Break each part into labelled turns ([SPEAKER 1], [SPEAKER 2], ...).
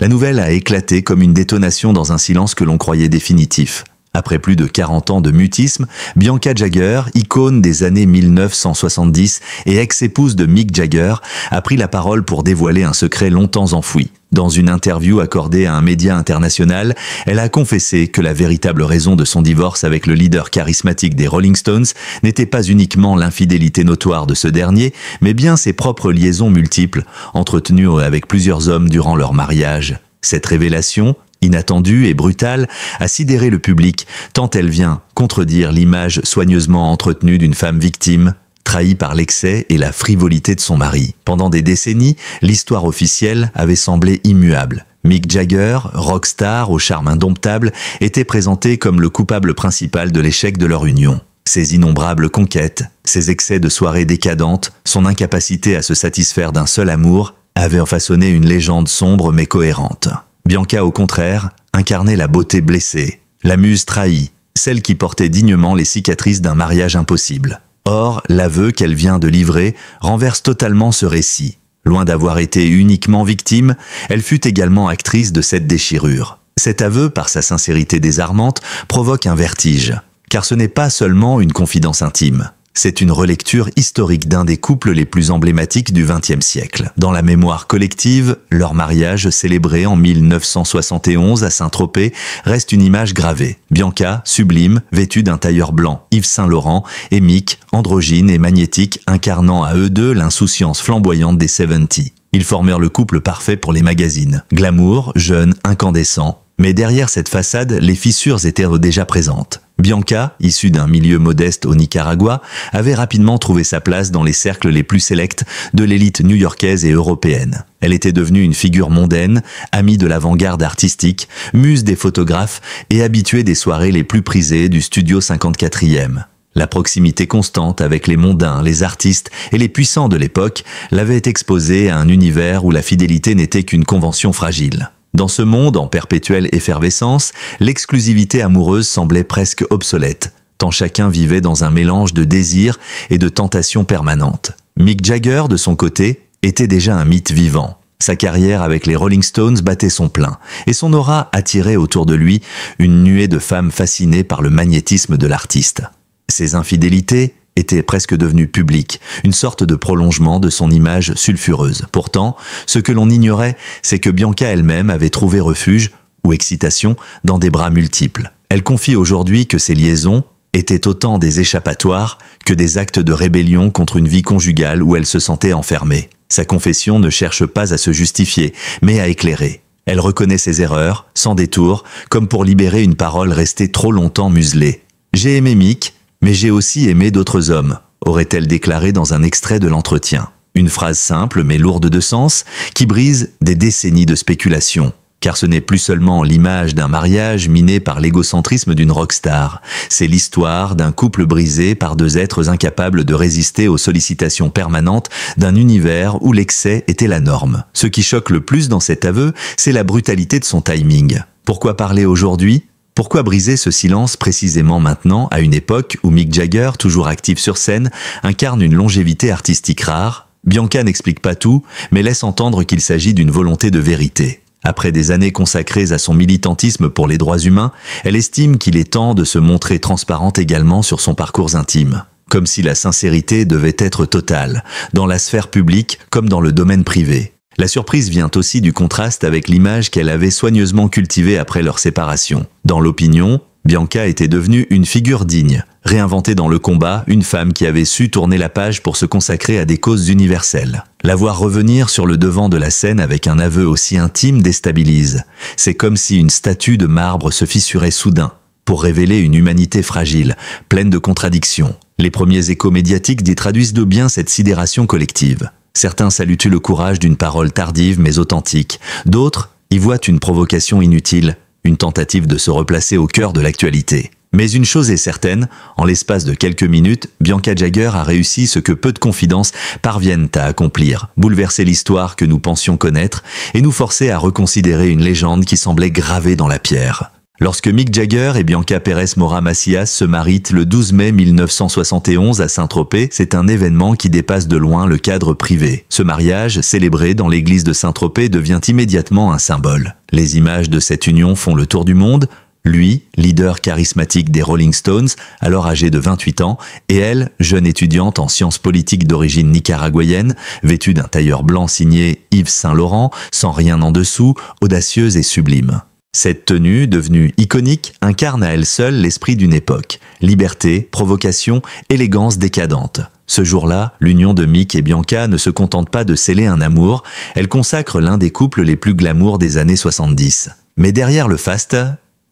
[SPEAKER 1] La nouvelle a éclaté comme une détonation dans un silence que l'on croyait définitif. Après plus de 40 ans de mutisme, Bianca Jagger, icône des années 1970 et ex-épouse de Mick Jagger, a pris la parole pour dévoiler un secret longtemps enfoui. Dans une interview accordée à un média international, elle a confessé que la véritable raison de son divorce avec le leader charismatique des Rolling Stones n'était pas uniquement l'infidélité notoire de ce dernier, mais bien ses propres liaisons multiples, entretenues avec plusieurs hommes durant leur mariage. Cette révélation, inattendue et brutale, a sidéré le public, tant elle vient contredire l'image soigneusement entretenue d'une femme victime, trahie par l'excès et la frivolité de son mari. Pendant des décennies, l'histoire officielle avait semblé immuable. Mick Jagger, rockstar au charme indomptable, était présenté comme le coupable principal de l'échec de leur union. Ses innombrables conquêtes, ses excès de soirées décadentes, son incapacité à se satisfaire d'un seul amour, avaient façonné une légende sombre mais cohérente. Bianca, au contraire, incarnait la beauté blessée, la muse trahie, celle qui portait dignement les cicatrices d'un mariage impossible. Or, l'aveu qu'elle vient de livrer renverse totalement ce récit. Loin d'avoir été uniquement victime, elle fut également actrice de cette déchirure. Cet aveu, par sa sincérité désarmante, provoque un vertige. Car ce n'est pas seulement une confidence intime. C'est une relecture historique d'un des couples les plus emblématiques du XXe siècle. Dans la mémoire collective, leur mariage, célébré en 1971 à Saint-Tropez, reste une image gravée. Bianca, sublime, vêtue d'un tailleur blanc, Yves Saint Laurent, et Mick, androgyne et magnétique, incarnant à eux deux l'insouciance flamboyante des 70s. Ils formèrent le couple parfait pour les magazines. Glamour, jeune, incandescent. Mais derrière cette façade, les fissures étaient déjà présentes. Bianca, issue d'un milieu modeste au Nicaragua, avait rapidement trouvé sa place dans les cercles les plus sélects de l'élite new-yorkaise et européenne. Elle était devenue une figure mondaine, amie de l'avant-garde artistique, muse des photographes et habituée des soirées les plus prisées du studio 54e. La proximité constante avec les mondains, les artistes et les puissants de l'époque l'avait exposée à un univers où la fidélité n'était qu'une convention fragile. Dans ce monde en perpétuelle effervescence, l'exclusivité amoureuse semblait presque obsolète, tant chacun vivait dans un mélange de désirs et de tentations permanentes. Mick Jagger, de son côté, était déjà un mythe vivant. Sa carrière avec les Rolling Stones battait son plein, et son aura attirait autour de lui une nuée de femmes fascinées par le magnétisme de l'artiste. Ses infidélités était presque devenue publique, une sorte de prolongement de son image sulfureuse. Pourtant, ce que l'on ignorait, c'est que Bianca elle-même avait trouvé refuge, ou excitation, dans des bras multiples. Elle confie aujourd'hui que ces liaisons étaient autant des échappatoires que des actes de rébellion contre une vie conjugale où elle se sentait enfermée. Sa confession ne cherche pas à se justifier, mais à éclairer. Elle reconnaît ses erreurs, sans détour, comme pour libérer une parole restée trop longtemps muselée. « J'ai aimé Mick, mais j'ai aussi aimé d'autres hommes », aurait-elle déclaré dans un extrait de l'entretien. Une phrase simple mais lourde de sens qui brise des décennies de spéculation. Car ce n'est plus seulement l'image d'un mariage miné par l'égocentrisme d'une rockstar. C'est l'histoire d'un couple brisé par deux êtres incapables de résister aux sollicitations permanentes d'un univers où l'excès était la norme. Ce qui choque le plus dans cet aveu, c'est la brutalité de son timing. Pourquoi parler aujourd'hui ? Pourquoi briser ce silence précisément maintenant, à une époque où Mick Jagger, toujours actif sur scène, incarne une longévité artistique rare ? Bianca n'explique pas tout, mais laisse entendre qu'il s'agit d'une volonté de vérité. Après des années consacrées à son militantisme pour les droits humains, elle estime qu'il est temps de se montrer transparente également sur son parcours intime. Comme si la sincérité devait être totale, dans la sphère publique comme dans le domaine privé. La surprise vient aussi du contraste avec l'image qu'elle avait soigneusement cultivée après leur séparation. Dans l'opinion, Bianca était devenue une figure digne, réinventée dans le combat, une femme qui avait su tourner la page pour se consacrer à des causes universelles. La voir revenir sur le devant de la scène avec un aveu aussi intime déstabilise. C'est comme si une statue de marbre se fissurait soudain, pour révéler une humanité fragile, pleine de contradictions. Les premiers échos médiatiques y traduisent de bien cette sidération collective. Certains saluent le courage d'une parole tardive mais authentique. D'autres y voient une provocation inutile, une tentative de se replacer au cœur de l'actualité. Mais une chose est certaine, en l'espace de quelques minutes, Bianca Jagger a réussi ce que peu de confidences parviennent à accomplir, bouleverser l'histoire que nous pensions connaître et nous forcer à reconsidérer une légende qui semblait gravée dans la pierre. Lorsque Mick Jagger et Bianca Pérez Mora Macias se marient le 12 mai 1971 à Saint-Tropez, c'est un événement qui dépasse de loin le cadre privé. Ce mariage, célébré dans l'église de Saint-Tropez, devient immédiatement un symbole. Les images de cette union font le tour du monde. Lui, leader charismatique des Rolling Stones, alors âgé de 28 ans, et elle, jeune étudiante en sciences politiques d'origine nicaraguayenne, vêtue d'un tailleur blanc signé Yves Saint-Laurent, sans rien en dessous, audacieuse et sublime. Cette tenue, devenue iconique, incarne à elle seule l'esprit d'une époque. Liberté, provocation, élégance décadente. Ce jour-là, l'union de Mick et Bianca ne se contente pas de sceller un amour, elle consacre l'un des couples les plus glamour des années 70. Mais derrière le faste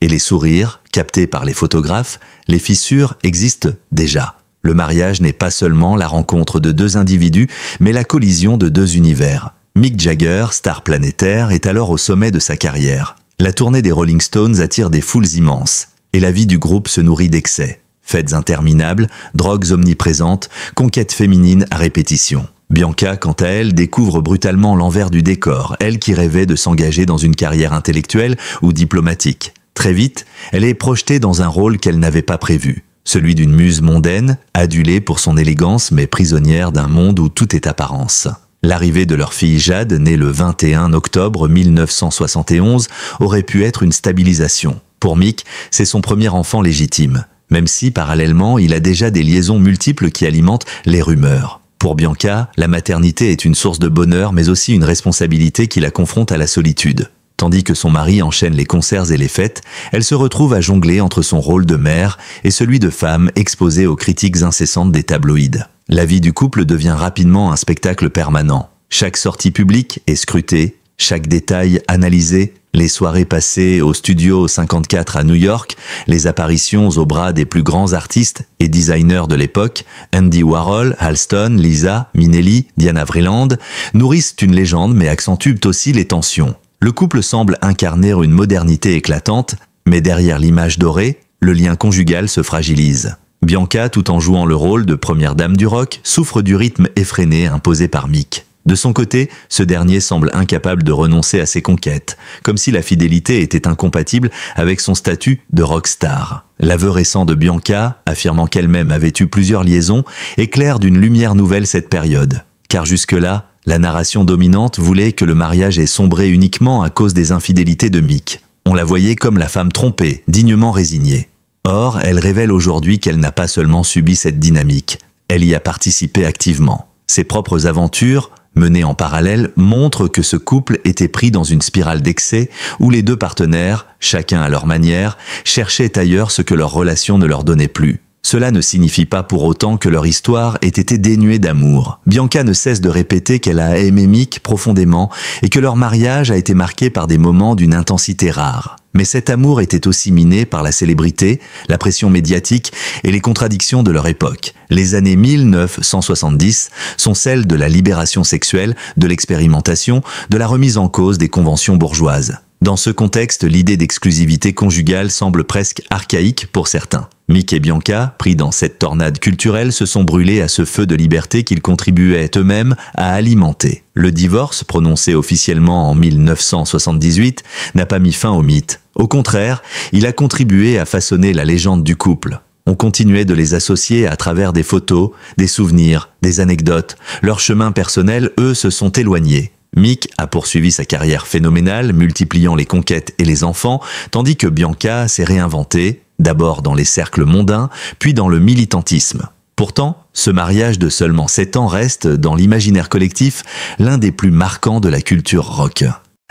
[SPEAKER 1] et les sourires, captés par les photographes, les fissures existent déjà. Le mariage n'est pas seulement la rencontre de deux individus, mais la collision de deux univers. Mick Jagger, star planétaire, est alors au sommet de sa carrière. La tournée des Rolling Stones attire des foules immenses, et la vie du groupe se nourrit d'excès. Fêtes interminables, drogues omniprésentes, conquêtes féminines à répétition. Bianca, quant à elle, découvre brutalement l'envers du décor, elle qui rêvait de s'engager dans une carrière intellectuelle ou diplomatique. Très vite, elle est projetée dans un rôle qu'elle n'avait pas prévu, celui d'une muse mondaine, adulée pour son élégance mais prisonnière d'un monde où tout est apparence. L'arrivée de leur fille Jade, née le 21 octobre 1971, aurait pu être une stabilisation. Pour Mick, c'est son premier enfant légitime, même si, parallèlement, il a déjà des liaisons multiples qui alimentent les rumeurs. Pour Bianca, la maternité est une source de bonheur, mais aussi une responsabilité qui la confronte à la solitude. Tandis que son mari enchaîne les concerts et les fêtes, elle se retrouve à jongler entre son rôle de mère et celui de femme exposée aux critiques incessantes des tabloïds. La vie du couple devient rapidement un spectacle permanent. Chaque sortie publique est scrutée, chaque détail analysé, les soirées passées au Studio 54 à New York, les apparitions au bras des plus grands artistes et designers de l'époque, Andy Warhol, Halston, Lisa, Minnelli, Diana Vreeland, nourrissent une légende mais accentuent aussi les tensions. Le couple semble incarner une modernité éclatante, mais derrière l'image dorée, le lien conjugal se fragilise. Bianca, tout en jouant le rôle de première dame du rock, souffre du rythme effréné imposé par Mick. De son côté, ce dernier semble incapable de renoncer à ses conquêtes, comme si la fidélité était incompatible avec son statut de rockstar. L'aveu récent de Bianca, affirmant qu'elle-même avait eu plusieurs liaisons, éclaire d'une lumière nouvelle cette période. Car jusque-là, la narration dominante voulait que le mariage ait sombré uniquement à cause des infidélités de Mick. On la voyait comme la femme trompée, dignement résignée. Or, elle révèle aujourd'hui qu'elle n'a pas seulement subi cette dynamique, elle y a participé activement. Ses propres aventures, menées en parallèle, montrent que ce couple était pris dans une spirale d'excès où les deux partenaires, chacun à leur manière, cherchaient ailleurs ce que leur relation ne leur donnait plus. Cela ne signifie pas pour autant que leur histoire ait été dénuée d'amour. Bianca ne cesse de répéter qu'elle a aimé Mick profondément et que leur mariage a été marqué par des moments d'une intensité rare. Mais cet amour était aussi miné par la célébrité, la pression médiatique et les contradictions de leur époque. Les années 1970 sont celles de la libération sexuelle, de l'expérimentation, de la remise en cause des conventions bourgeoises. Dans ce contexte, l'idée d'exclusivité conjugale semble presque archaïque pour certains. Mick et Bianca, pris dans cette tornade culturelle, se sont brûlés à ce feu de liberté qu'ils contribuaient eux-mêmes à alimenter. Le divorce, prononcé officiellement en 1978, n'a pas mis fin au mythe. Au contraire, il a contribué à façonner la légende du couple. On continuait de les associer à travers des photos, des souvenirs, des anecdotes. Leurs chemins personnels, eux, se sont éloignés. Mick a poursuivi sa carrière phénoménale, multipliant les conquêtes et les enfants, tandis que Bianca s'est réinventée, d'abord dans les cercles mondains, puis dans le militantisme. Pourtant, ce mariage de seulement 7 ans reste, dans l'imaginaire collectif, l'un des plus marquants de la culture rock.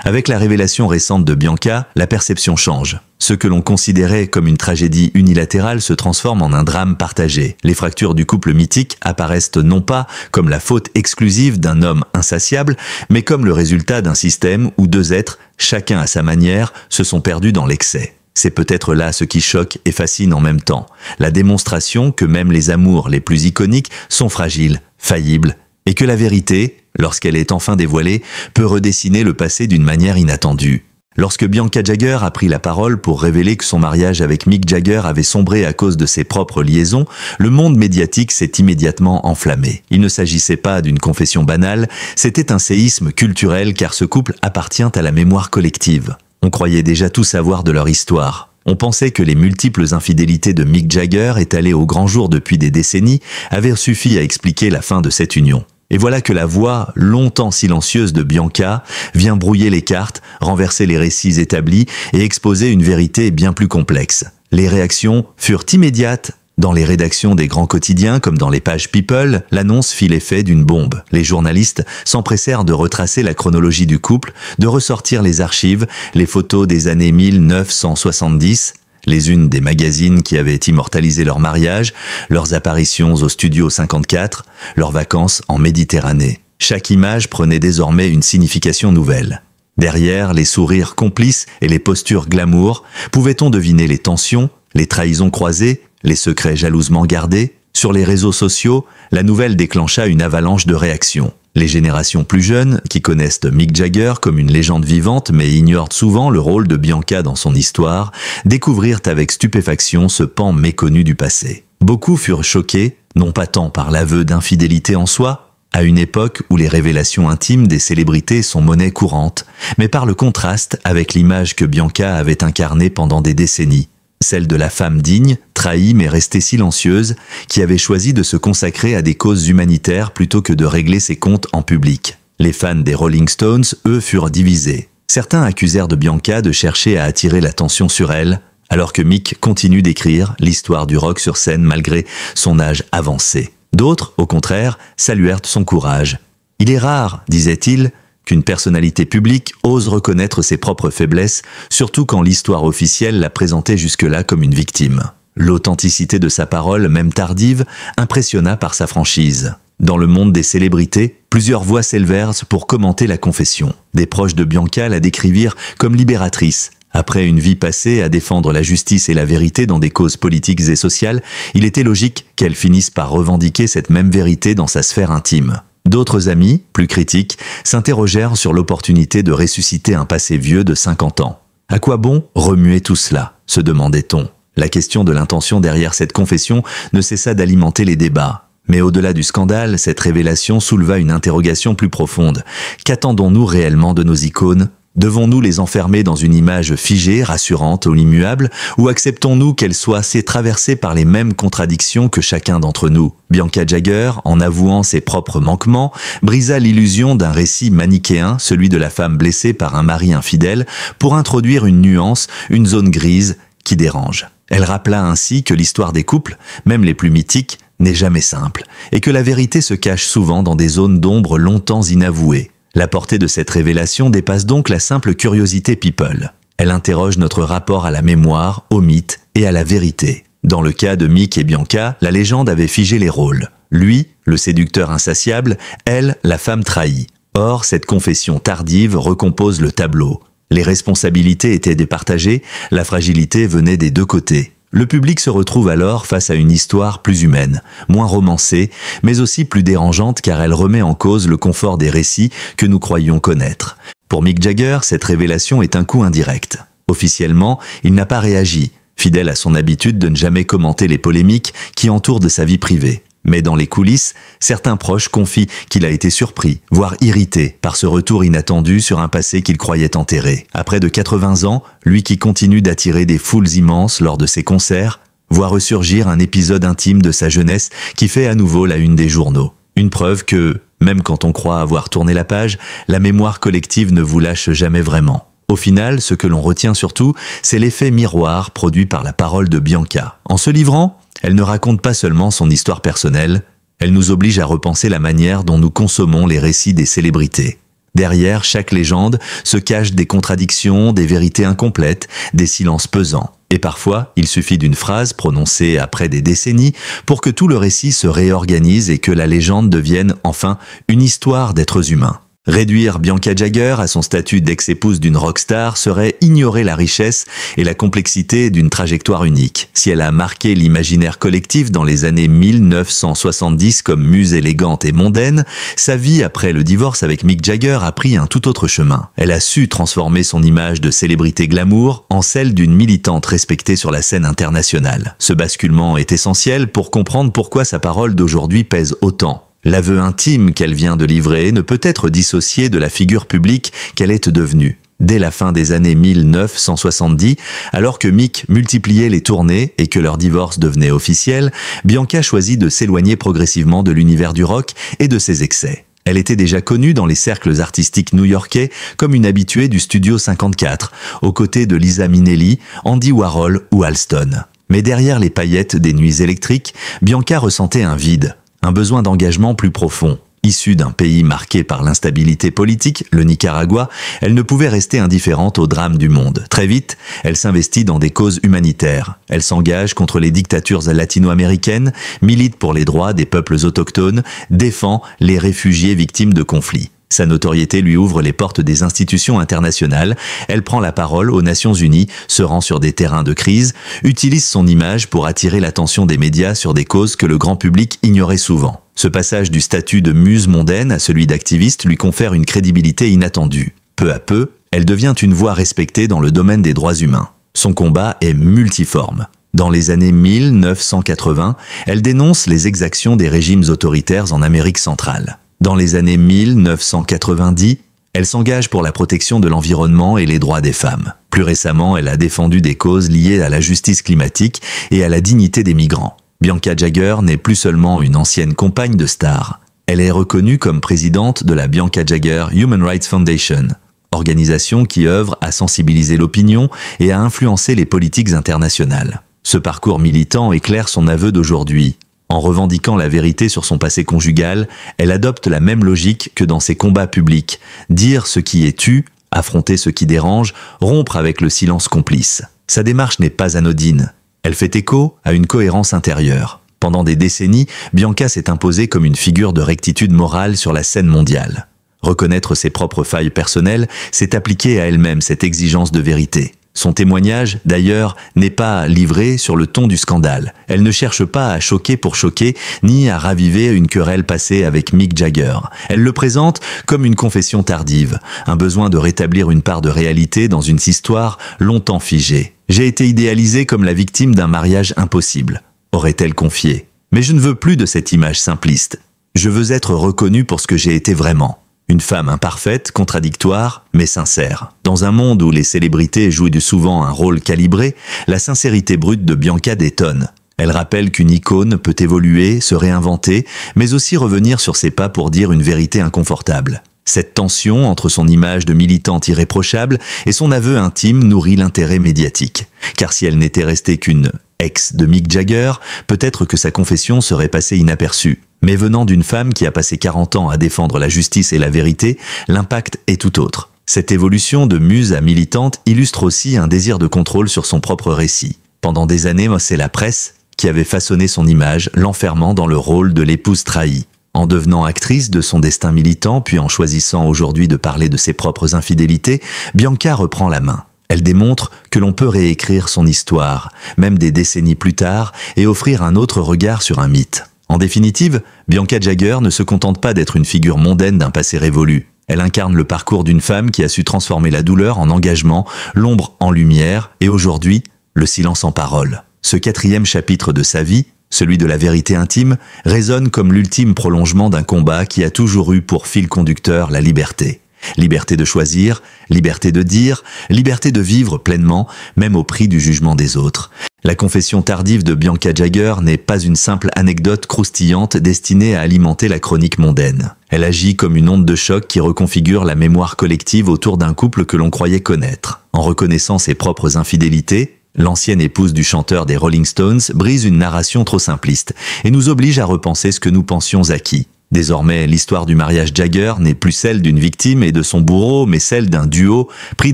[SPEAKER 1] Avec la révélation récente de Bianca, la perception change. Ce que l'on considérait comme une tragédie unilatérale se transforme en un drame partagé. Les fractures du couple mythique apparaissent non pas comme la faute exclusive d'un homme insatiable, mais comme le résultat d'un système où deux êtres, chacun à sa manière, se sont perdus dans l'excès. C'est peut-être là ce qui choque et fascine en même temps. La démonstration que même les amours les plus iconiques sont fragiles, faillibles, et que la vérité, lorsqu'elle est enfin dévoilée, peut redessiner le passé d'une manière inattendue. Lorsque Bianca Jagger a pris la parole pour révéler que son mariage avec Mick Jagger avait sombré à cause de ses propres liaisons, le monde médiatique s'est immédiatement enflammé. Il ne s'agissait pas d'une confession banale, c'était un séisme culturel car ce couple appartient à la mémoire collective. On croyait déjà tout savoir de leur histoire. On pensait que les multiples infidélités de Mick Jagger, étalées au grand jour depuis des décennies, avaient suffi à expliquer la fin de cette union. Et voilà que la voix, longtemps silencieuse de Bianca, vient brouiller les cartes, renverser les récits établis et exposer une vérité bien plus complexe. Les réactions furent immédiates. Dans les rédactions des grands quotidiens, comme dans les pages People, l'annonce fit l'effet d'une bombe. Les journalistes s'empressèrent de retracer la chronologie du couple, de ressortir les archives, les photos des années 1970, les unes des magazines qui avaient immortalisé leur mariage, leurs apparitions au Studio 54, leurs vacances en Méditerranée. Chaque image prenait désormais une signification nouvelle. Derrière les sourires complices et les postures glamour, pouvait-on deviner les tensions, les trahisons croisées, les secrets jalousement gardés? Sur les réseaux sociaux, la nouvelle déclencha une avalanche de réactions. Les générations plus jeunes, qui connaissent Mick Jagger comme une légende vivante mais ignorent souvent le rôle de Bianca dans son histoire, découvrirent avec stupéfaction ce pan méconnu du passé. Beaucoup furent choqués, non pas tant par l'aveu d'infidélité en soi, à une époque où les révélations intimes des célébrités sont monnaie courante, mais par le contraste avec l'image que Bianca avait incarnée pendant des décennies. Celle de la femme digne, trahie mais restée silencieuse, qui avait choisi de se consacrer à des causes humanitaires plutôt que de régler ses comptes en public. Les fans des Rolling Stones, eux, furent divisés. Certains accusèrent de Bianca de chercher à attirer l'attention sur elle, alors que Mick continue d'écrire l'histoire du rock sur scène malgré son âge avancé. D'autres, au contraire, saluèrent son courage. « Il est rare, disait-il, qu'une personnalité publique ose reconnaître ses propres faiblesses, surtout quand l'histoire officielle la présentait jusque-là comme une victime. L'authenticité de sa parole, même tardive, impressionna par sa franchise. Dans le monde des célébrités, plusieurs voix s'élevèrent pour commenter la confession. Des proches de Bianca la décrivirent comme libératrice. Après une vie passée à défendre la justice et la vérité dans des causes politiques et sociales, il était logique qu'elle finisse par revendiquer cette même vérité dans sa sphère intime. D'autres amis, plus critiques, s'interrogèrent sur l'opportunité de ressusciter un passé vieux de 50 ans. À quoi bon remuer tout cela, se demandait-on. La question de l'intention derrière cette confession ne cessa d'alimenter les débats. Mais au-delà du scandale, cette révélation souleva une interrogation plus profonde. Qu'attendons-nous réellement de nos icônes ? Devons-nous les enfermer dans une image figée, rassurante ou immuable, ou acceptons-nous qu'elles soient assez traversées par les mêmes contradictions que chacun d'entre nous? Bianca Jagger, en avouant ses propres manquements, brisa l'illusion d'un récit manichéen, celui de la femme blessée par un mari infidèle, pour introduire une nuance, une zone grise qui dérange. Elle rappela ainsi que l'histoire des couples, même les plus mythiques, n'est jamais simple, et que la vérité se cache souvent dans des zones d'ombre longtemps inavouées. La portée de cette révélation dépasse donc la simple curiosité people. Elle interroge notre rapport à la mémoire, au mythe et à la vérité. Dans le cas de Mick et Bianca, la légende avait figé les rôles. Lui, le séducteur insatiable, elle, la femme trahie. Or, cette confession tardive recompose le tableau. Les responsabilités étaient départagées, la fragilité venait des deux côtés. Le public se retrouve alors face à une histoire plus humaine, moins romancée, mais aussi plus dérangeante car elle remet en cause le confort des récits que nous croyions connaître. Pour Mick Jagger, cette révélation est un coup indirect. Officiellement, il n'a pas réagi, fidèle à son habitude de ne jamais commenter les polémiques qui entourent de sa vie privée. Mais dans les coulisses, certains proches confient qu'il a été surpris, voire irrité, par ce retour inattendu sur un passé qu'il croyait enterré. À près de 80 ans, lui qui continue d'attirer des foules immenses lors de ses concerts, voit ressurgir un épisode intime de sa jeunesse qui fait à nouveau la une des journaux. Une preuve que, même quand on croit avoir tourné la page, la mémoire collective ne vous lâche jamais vraiment. Au final, ce que l'on retient surtout, c'est l'effet miroir produit par la parole de Bianca. En se livrant, elle ne raconte pas seulement son histoire personnelle, elle nous oblige à repenser la manière dont nous consommons les récits des célébrités. Derrière chaque légende se cachent des contradictions, des vérités incomplètes, des silences pesants. Et parfois, il suffit d'une phrase prononcée après des décennies pour que tout le récit se réorganise et que la légende devienne enfin une histoire d'êtres humains. Réduire Bianca Jagger à son statut d'ex-épouse d'une rockstar serait ignorer la richesse et la complexité d'une trajectoire unique. Si elle a marqué l'imaginaire collectif dans les années 1970 comme muse élégante et mondaine, sa vie après le divorce avec Mick Jagger a pris un tout autre chemin. Elle a su transformer son image de célébrité glamour en celle d'une militante respectée sur la scène internationale. Ce basculement est essentiel pour comprendre pourquoi sa parole d'aujourd'hui pèse autant. L'aveu intime qu'elle vient de livrer ne peut être dissocié de la figure publique qu'elle est devenue. Dès la fin des années 1970, alors que Mick multipliait les tournées et que leur divorce devenait officiel, Bianca choisit de s'éloigner progressivement de l'univers du rock et de ses excès. Elle était déjà connue dans les cercles artistiques new-yorkais comme une habituée du Studio 54, aux côtés de Liza Minnelli, Andy Warhol ou Halston. Mais derrière les paillettes des nuits électriques, Bianca ressentait un vide, un besoin d'engagement plus profond. Issue d'un pays marqué par l'instabilité politique, le Nicaragua, elle ne pouvait rester indifférente aux drames du monde. Très vite, elle s'investit dans des causes humanitaires. Elle s'engage contre les dictatures latino-américaines, milite pour les droits des peuples autochtones, défend les réfugiés victimes de conflits. Sa notoriété lui ouvre les portes des institutions internationales, elle prend la parole aux Nations Unies, se rend sur des terrains de crise, utilise son image pour attirer l'attention des médias sur des causes que le grand public ignorait souvent. Ce passage du statut de muse mondaine à celui d'activiste lui confère une crédibilité inattendue. Peu à peu, elle devient une voix respectée dans le domaine des droits humains. Son combat est multiforme. Dans les années 1980, elle dénonce les exactions des régimes autoritaires en Amérique centrale. Dans les années 1990, elle s'engage pour la protection de l'environnement et les droits des femmes. Plus récemment, elle a défendu des causes liées à la justice climatique et à la dignité des migrants. Bianca Jagger n'est plus seulement une ancienne compagne de stars. Elle est reconnue comme présidente de la Bianca Jagger Human Rights Foundation, organisation qui œuvre à sensibiliser l'opinion et à influencer les politiques internationales. Ce parcours militant éclaire son aveu d'aujourd'hui. En revendiquant la vérité sur son passé conjugal, elle adopte la même logique que dans ses combats publics. Dire ce qui est tu, affronter ce qui dérange, rompre avec le silence complice. Sa démarche n'est pas anodine. Elle fait écho à une cohérence intérieure. Pendant des décennies, Bianca s'est imposée comme une figure de rectitude morale sur la scène mondiale. Reconnaître ses propres failles personnelles, c'est appliquer à elle-même cette exigence de vérité. Son témoignage, d'ailleurs, n'est pas livré sur le ton du scandale. Elle ne cherche pas à choquer pour choquer, ni à raviver une querelle passée avec Mick Jagger. Elle le présente comme une confession tardive, un besoin de rétablir une part de réalité dans une histoire longtemps figée. « J'ai été idéalisée comme la victime d'un mariage impossible », aurait-elle confié. Mais je ne veux plus de cette image simpliste. Je veux être reconnue pour ce que j'ai été vraiment. Une femme imparfaite, contradictoire, mais sincère. Dans un monde où les célébrités jouent souvent un rôle calibré, la sincérité brute de Bianca détonne. Elle rappelle qu'une icône peut évoluer, se réinventer, mais aussi revenir sur ses pas pour dire une vérité inconfortable. Cette tension entre son image de militante irréprochable et son aveu intime nourrit l'intérêt médiatique. Car si elle n'était restée qu'une ex de Mick Jagger, peut-être que sa confession serait passée inaperçue. Mais venant d'une femme qui a passé 40 ans à défendre la justice et la vérité, l'impact est tout autre. Cette évolution de muse à militante illustre aussi un désir de contrôle sur son propre récit. Pendant des années, c'est la presse qui avait façonné son image, l'enfermant dans le rôle de l'épouse trahie. En devenant actrice de son destin militant, puis en choisissant aujourd'hui de parler de ses propres infidélités, Bianca reprend la main. Elle démontre que l'on peut réécrire son histoire, même des décennies plus tard, et offrir un autre regard sur un mythe. En définitive, Bianca Jagger ne se contente pas d'être une figure mondaine d'un passé révolu. Elle incarne le parcours d'une femme qui a su transformer la douleur en engagement, l'ombre en lumière, et aujourd'hui, le silence en parole. Ce 4e chapitre de sa vie, celui de la vérité intime, résonne comme l'ultime prolongement d'un combat qui a toujours eu pour fil conducteur la liberté. Liberté de choisir, liberté de dire, liberté de vivre pleinement, même au prix du jugement des autres. La confession tardive de Bianca Jagger n'est pas une simple anecdote croustillante destinée à alimenter la chronique mondaine. Elle agit comme une onde de choc qui reconfigure la mémoire collective autour d'un couple que l'on croyait connaître. En reconnaissant ses propres infidélités, l'ancienne épouse du chanteur des Rolling Stones brise une narration trop simpliste et nous oblige à repenser ce que nous pensions acquis. Désormais, l'histoire du mariage Jagger n'est plus celle d'une victime et de son bourreau, mais celle d'un duo pris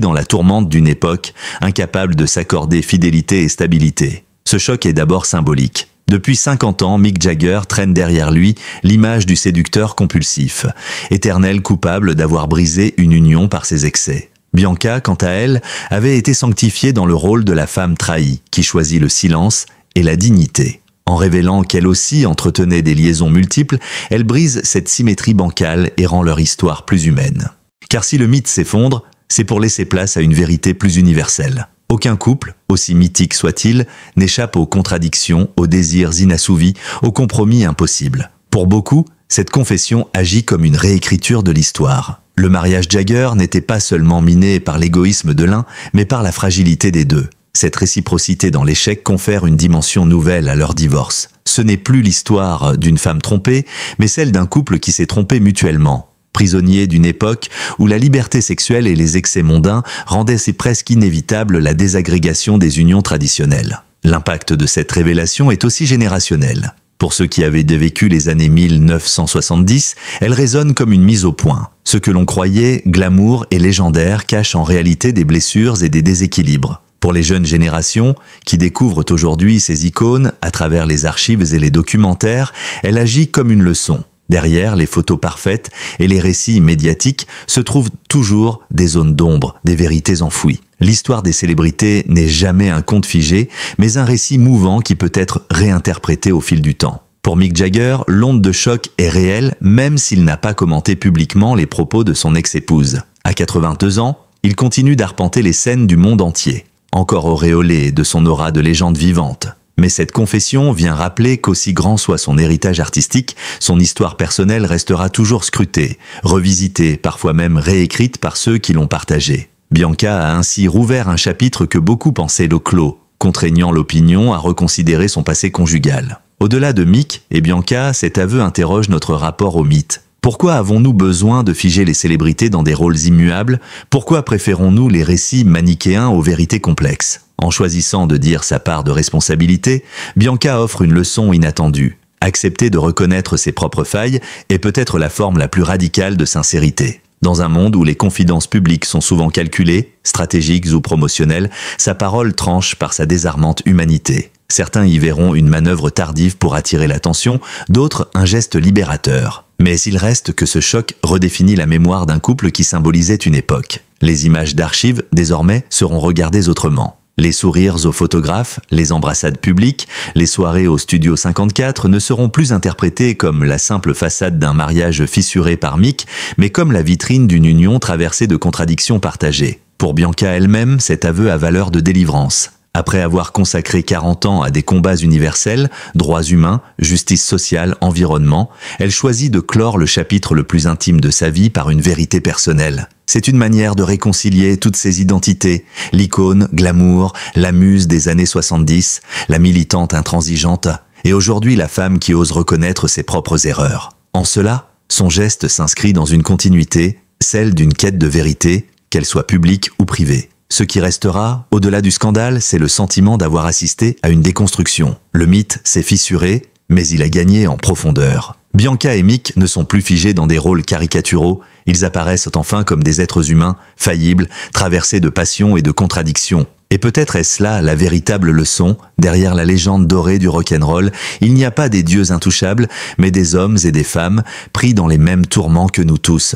[SPEAKER 1] dans la tourmente d'une époque, incapable de s'accorder fidélité et stabilité. Ce choc est d'abord symbolique. Depuis 50 ans, Mick Jagger traîne derrière lui l'image du séducteur compulsif, éternel coupable d'avoir brisé une union par ses excès. Bianca, quant à elle, avait été sanctifiée dans le rôle de la femme trahie, qui choisit le silence et la dignité. En révélant qu'elle aussi entretenait des liaisons multiples, elle brise cette symétrie bancale et rend leur histoire plus humaine. Car si le mythe s'effondre, c'est pour laisser place à une vérité plus universelle. Aucun couple, aussi mythique soit-il, n'échappe aux contradictions, aux désirs inassouvis, aux compromis impossibles. Pour beaucoup, cette confession agit comme une réécriture de l'histoire. Le mariage Jagger n'était pas seulement miné par l'égoïsme de l'un, mais par la fragilité des deux. Cette réciprocité dans l'échec confère une dimension nouvelle à leur divorce. Ce n'est plus l'histoire d'une femme trompée, mais celle d'un couple qui s'est trompé mutuellement. Prisonnier d'une époque où la liberté sexuelle et les excès mondains rendaient si presque inévitable la désagrégation des unions traditionnelles. L'impact de cette révélation est aussi générationnel. Pour ceux qui avaient vécu les années 1970, elle résonne comme une mise au point. Ce que l'on croyait glamour et légendaire cache en réalité des blessures et des déséquilibres. Pour les jeunes générations, qui découvrent aujourd'hui ces icônes à travers les archives et les documentaires, elle agit comme une leçon. Derrière les photos parfaites et les récits médiatiques se trouvent toujours des zones d'ombre, des vérités enfouies. L'histoire des célébrités n'est jamais un conte figé, mais un récit mouvant qui peut être réinterprété au fil du temps. Pour Mick Jagger, l'onde de choc est réelle, même s'il n'a pas commenté publiquement les propos de son ex-épouse. À 82 ans, il continue d'arpenter les scènes du monde entier, encore auréolé de son aura de légende vivante. Mais cette confession vient rappeler qu'aussi grand soit son héritage artistique, son histoire personnelle restera toujours scrutée, revisitée, parfois même réécrite par ceux qui l'ont partagée. Bianca a ainsi rouvert un chapitre que beaucoup pensaient clos, contraignant l'opinion à reconsidérer son passé conjugal. Au-delà de Mick et Bianca, cet aveu interroge notre rapport au mythe. Pourquoi avons-nous besoin de figer les célébrités dans des rôles immuables? Pourquoi préférons-nous les récits manichéens aux vérités complexes? En choisissant de dire sa part de responsabilité, Bianca offre une leçon inattendue. Accepter de reconnaître ses propres failles est peut-être la forme la plus radicale de sincérité. Dans un monde où les confidences publiques sont souvent calculées, stratégiques ou promotionnelles, sa parole tranche par sa désarmante humanité. Certains y verront une manœuvre tardive pour attirer l'attention, d'autres un geste libérateur. Mais il reste que ce choc redéfinit la mémoire d'un couple qui symbolisait une époque. Les images d'archives, désormais, seront regardées autrement. Les sourires aux photographes, les embrassades publiques, les soirées au Studio 54 ne seront plus interprétées comme la simple façade d'un mariage fissuré par Mick, mais comme la vitrine d'une union traversée de contradictions partagées. Pour Bianca elle-même, cet aveu a valeur de délivrance. Après avoir consacré 40 ans à des combats universels, droits humains, justice sociale, environnement, elle choisit de clore le chapitre le plus intime de sa vie par une vérité personnelle. C'est une manière de réconcilier toutes ses identités, l'icône, glamour, la muse des années 70, la militante intransigeante, et aujourd'hui la femme qui ose reconnaître ses propres erreurs. En cela, son geste s'inscrit dans une continuité, celle d'une quête de vérité, qu'elle soit publique ou privée. Ce qui restera, au-delà du scandale, c'est le sentiment d'avoir assisté à une déconstruction. Le mythe s'est fissuré, mais il a gagné en profondeur. Bianca et Mick ne sont plus figés dans des rôles caricaturaux, ils apparaissent enfin comme des êtres humains, faillibles, traversés de passions et de contradictions. Et peut-être est-ce là la véritable leçon, derrière la légende dorée du rock'n'roll, il n'y a pas des dieux intouchables, mais des hommes et des femmes pris dans les mêmes tourments que nous tous.